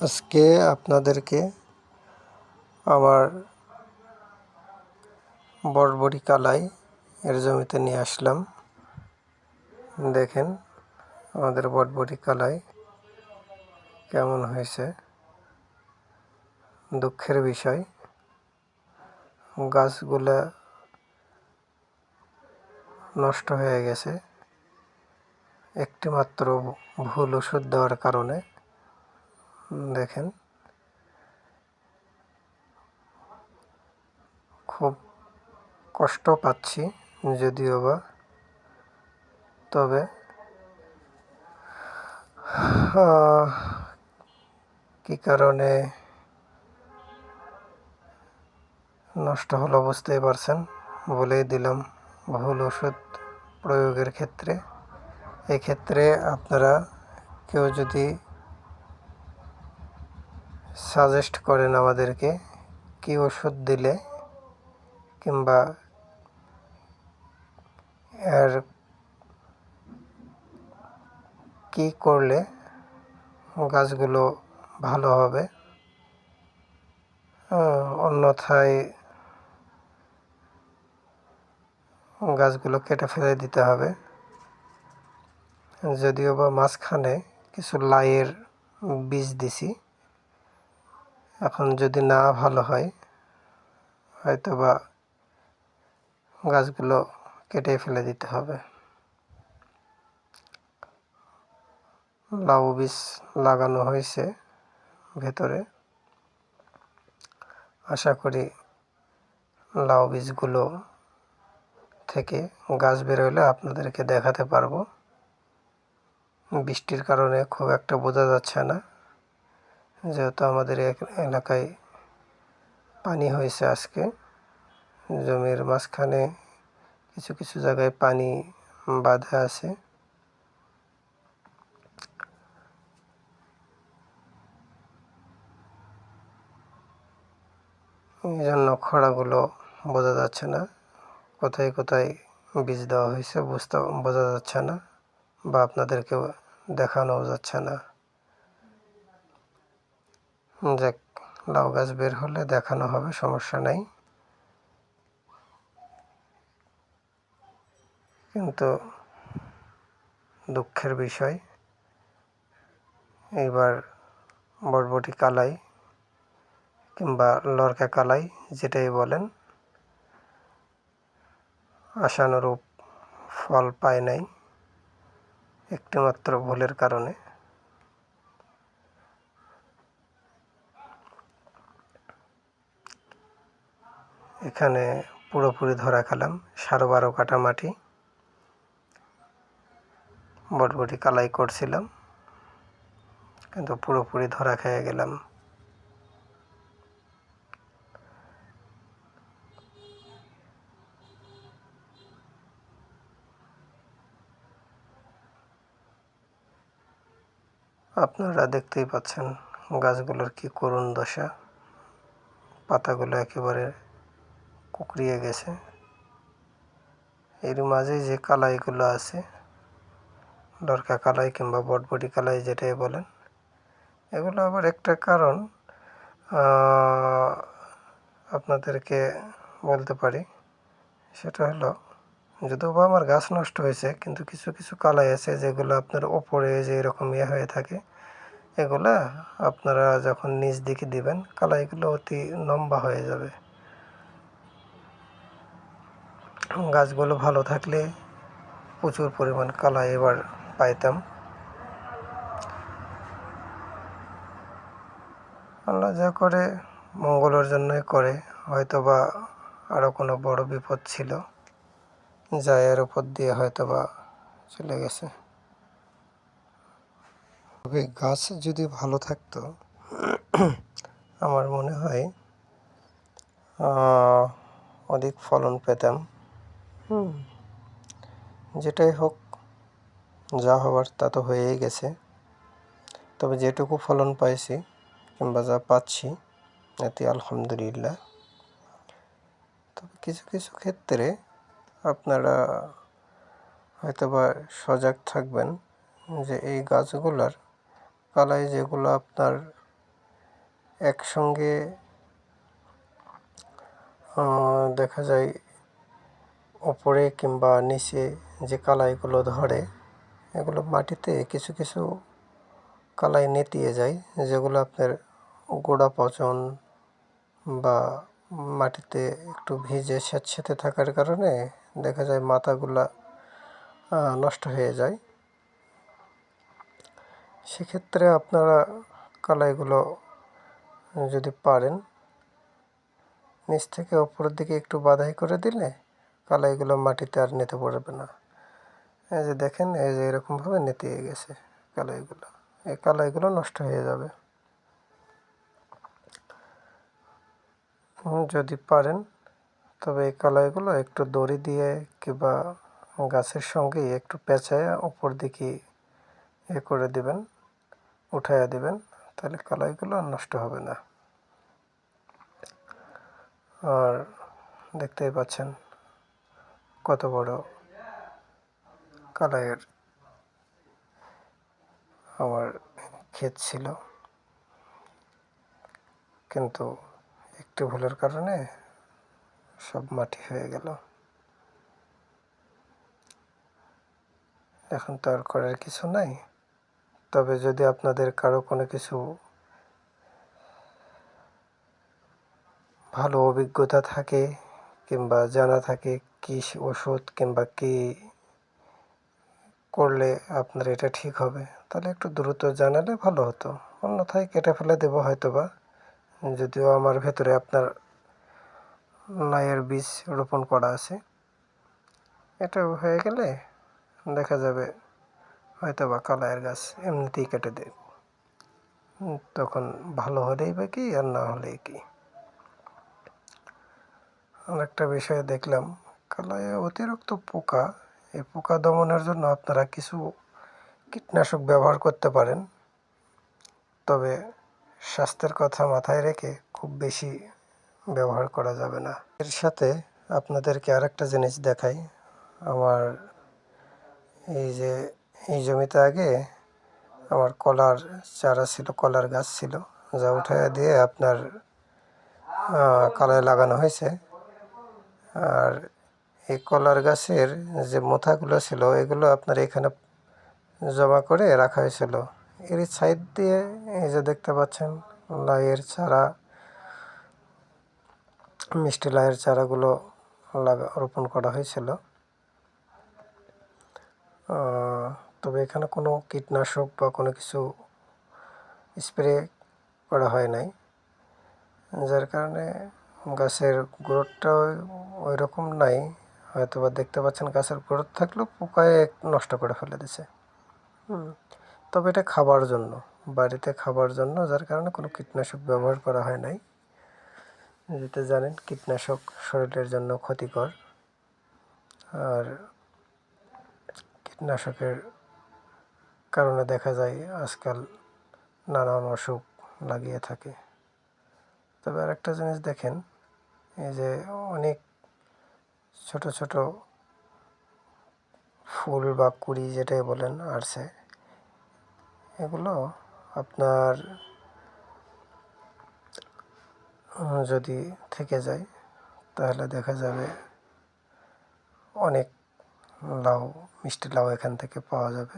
আজকে আপনাদেরকে আমার বরবটি কালাই এর জমিতে নিয়ে আসলাম। দেখেন আমাদের বরবটি কালাই কেমন হয়েছে। দুঃখের বিষয়, গাছগুলা নষ্ট হয়ে গেছে একটি মাত্র ভুল ওষুধ দেওয়ার কারণে। দেখেন খুব কষ্ট পাচ্ছি যদিও বা, তবে কি কারণে নষ্ট হলো বুঝতেই পারছেন। বলেই দিলাম, ভুল ওষুধ প্রয়োগের ক্ষেত্রে। এক্ষেত্রে আপনারা কেউ যদি সাজেস্ট করেন আমাদেরকে কি ওষুধ দিলে কিংবা এর কি করলে গাছগুলো ভালো হবে, অন্যথায় গাছগুলো কেটে ফেলে দিতে হবে। যদিও বা মাঝখানে কিছু লাইয়ের বীজ দিছি, এখন যদি না ভালো হয় হয়তো বা গাছগুলো কেটে ফেলে দিতে হবে। লাউ বীজ লাগানো হয়েছে ভেতরে, আশা করি লাউ বীজগুলো থেকে গাছ বেরোলে আপনাদেরকে দেখাতে পারবো। বৃষ্টির কারণে খুব একটা বোঝা যাচ্ছে না, যেহেতু আমাদের এলাকায় পানি হয়েছে আজকে। জমির মাঝখানে কিছু কিছু জায়গায় পানি বাঁধা আছে। এই জন্য খড়াগুলো বোঝা যাচ্ছে না, কোথায় কোথায় বীজ দেওয়া হয়েছে বোঝা যাচ্ছে না, বা আপনাদেরকেও দেখানোও যাচ্ছে না। যাক, লাউ গাছ বের হলে দেখানো হবে, সমস্যা নাই। কিন্তু দুঃখের বিষয়, এইবার বরবটি কালাই কিংবা লরকা কালাই যেটাই বলেন, আশানুরূপ ফল পায় নাই একটিমাত্র ভুলের কারণে। এখানে পুরোপুরি ধরা খেলাম। 12.5 কাঠা মাটি বরবটি কালাই করছিলাম, কিন্তু পুরোপুরি ধরা খেয়ে গেলাম। আপনারা দেখতেই পাচ্ছেন গাছগুলোর কি করুণ দশা, পাতাগুলো একেবারে কুঁকড়িয়ে গেছে। এর মাঝে যে কালাইগুলো আছে, লরকা কালাই কিংবা বটবটি কালাই যেটাই বলেন, এগুলো আবার একটা কারণ আপনাদেরকে বলতে পারি। সেটা হলো, যদিও বা আমার গাছ নষ্ট হয়েছে, কিন্তু কিছু কিছু কালাই আছে যেগুলো আপনার ওপরে যে এরকম হয়ে থাকে, এগুলা আপনারা যখন নিচ দিকে দিবেন কালাইগুলো অতি লম্বা হয়ে যাবে। গাছগুলো ভালো থাকলে প্রচুর পরিমাণ কালাই এবার পাইতাম। আল্লাহ যা করে মঙ্গলের জন্যই করে, হয়তো বা আরও কোনো বড় বিপদ ছিল যা এর উপর দিয়ে হয়তো বা চলে গেছে। তবে গাছ যদি ভালো থাকতো আমার মনে হয় অধিক ফলন পেতাম। যেটাই হোক, যা হবার তা তো হয়েই গেছে। তবে যেটুকু ফলন পাইছি কিংবা যা পাচ্ছি, এতে আলহামদুলিল্লাহ। তবে কিছু কিছু ক্ষেত্রে আপনারা হয়তোবা সজাগ থাকবেন যে এই গাছগুলার কালাই যেগুলো আপনার একসঙ্গে দেখা যায় ওপরে কিংবা নিচে যে কালাইগুলো ধরে, এগুলো মাটিতে কিছু কিছু কালাই নেতিয়ে যায়, যেগুলো আপনার গোড়া পচন বা মাটিতে একটু ভিজে স্যাঁতসেঁতে থাকার কারণে দেখা যায় মাথাগুলা নষ্ট হয়ে যায়। সেক্ষেত্রে আপনারা কালাইগুলো যদি পারেন নিচ থেকে ওপরের দিকে একটু বাঁধাই করে দিলে কালাইগুলো মাটিতে আর নেতে পড়বে না। এই যে দেখেন, এই যে এরকমভাবে নেতিয়ে গেছে কালাইগুলো, এই কালাইগুলো নষ্ট হয়ে যাবে। যদি পারেন তবে এই কালাইগুলো একটু দড়ি দিয়ে কিংবা গাছের সঙ্গে একটু পেঁচায় ওপর দিকে করে দিবেন, উঠাইয়া দিবেন, তাহলে কালাইগুলো আর নষ্ট হবে না। আর দেখতেই পাচ্ছেন কত বড় কালাইয়ের আমার ক্ষেত ছিল, কিন্তু একটু ভুলের কারণে সব মাটি হয়ে গেল। এখন তো আর করার কিছু নাই। তবে যদি আপনাদের কারো কোনো কিছু ভালো অভিজ্ঞতা থাকে কিংবা জানা থাকে কী ওষুধ কিংবা কী করলে আপনার এটা ঠিক হবে, তাহলে একটু দ্রুত জানালে ভালো হতো। অন্যথায় কেটে ফেলে দেবো হয়তোবা, যদিও আমার ভেতরে আপনার লাইয়ের বীজ রোপণ করা আছে। এটা হয়ে গেলে দেখা যাবে হয়তোবা কালাইয়ের গাছ এমনিতেই কেটে দেয়। তখন ভালো হলেই বা কি, আর না হলেই কি। আরেকটা বিষয় দেখলাম, কালাইয়ে অতিরিক্ত পোকা, এই পোকা দমনের জন্য আপনারা কিছু কীটনাশক ব্যবহার করতে পারেন। তবে স্বাস্থ্যের কথা মাথায় রেখে খুব বেশি ব্যবহার করা যাবে না। এর সাথে আপনাদেরকে আরেকটা জিনিস দেখাই। আমার এই জমিতে আগে আমার কলার চারা ছিল, কলার গাছ ছিল, যা উঠাইয়া দিয়ে আপনার কালাই লাগানো হয়েছে। আর এই কলার গাছের যে মোথাগুলো ছিল, এগুলো আপনার এখানে জমা করে রাখা হয়েছিল। এর সাইড দিয়ে এই যে দেখতে পাচ্ছেন লাইয়ের চারা, মিষ্টি লাইয়ের চারাগুলো রোপণ করা হয়েছিল। তবে এখানে কোনো কীটনাশক বা কোনো কিছু স্প্রে করা হয় নাই, যার কারণে গাছের গ্রোথটা ওই রকম নাই। হয়তো বা দেখতে পাচ্ছেন গাছের গ্রোথ থাকলেও পোকায় নষ্ট করে ফেলে দিছে। তবে এটা খাবার জন্য, বাড়িতে খাবার জন্য, যার কারণে কোনো কীটনাশক ব্যবহার করা হয় নাই। যেটা জানেন কীটনাশক শরীরের জন্য ক্ষতিকর, আর কীটনাশকের কারণে দেখা যায় আজকাল নানান অসুখ লাগিয়ে থাকে। তবে আরেকটা জিনিস দেখেন, এই যে অনেক ছোট ছোট ফুল বা কুড়ি যেটাই বলেন আসছে, এগুলো আপনার যদি থেকে যায় তাহলে দেখা যাবে অনেক লাউ, মিষ্টি লাউ এখান থেকে পাওয়া যাবে।